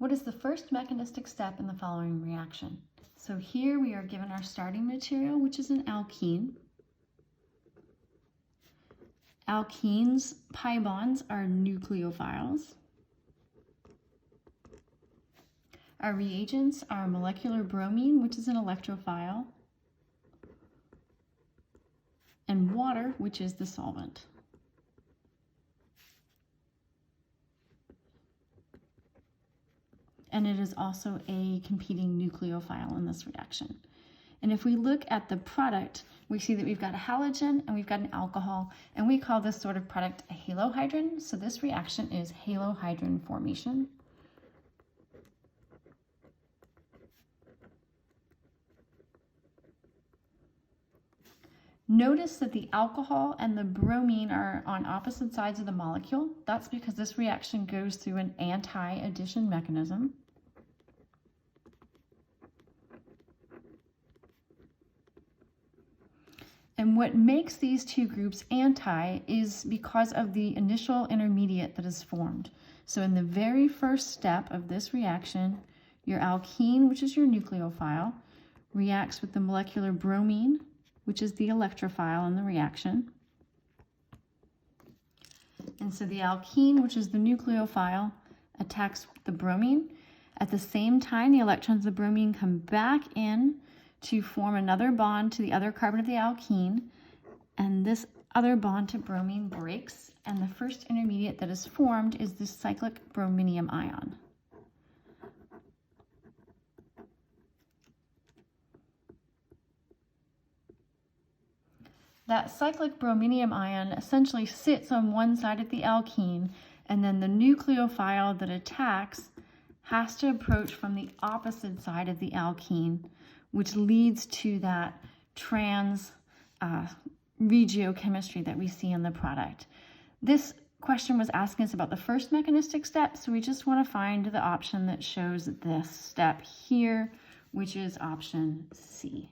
What is the first mechanistic step in the following reaction? So here we are given our starting material, which is an alkene. Alkenes' pi bonds are nucleophiles. Our reagents are molecular bromine, which is an electrophile, and water, which is the solvent. And it is also a competing nucleophile in this reaction. And if we look at the product, we see that we've got a halogen and we've got an alcohol, and we call this sort of product a halohydrin. So this reaction is halohydrin formation. Notice that the alcohol and the bromine are on opposite sides of the molecule. That's because this reaction goes through an anti-addition mechanism. And what makes these two groups anti is because of the initial intermediate that is formed. So in the very first step of this reaction, your alkene, which is your nucleophile, reacts with the molecular bromine, which is the electrophile in the reaction. And so the alkene, which is the nucleophile, attacks the bromine. At the same time, the electrons of bromine come back in to form another bond to the other carbon of the alkene, and this other bond to bromine breaks, and the first intermediate that is formed is the cyclic brominium ion. That cyclic brominium ion essentially sits on one side of the alkene, and then the nucleophile that attacks has to approach from the opposite side of the alkene, which leads to that trans regiochemistry that we see in the product. This question was asking us about the first mechanistic step, so we just want to find the option that shows this step here, which is option C.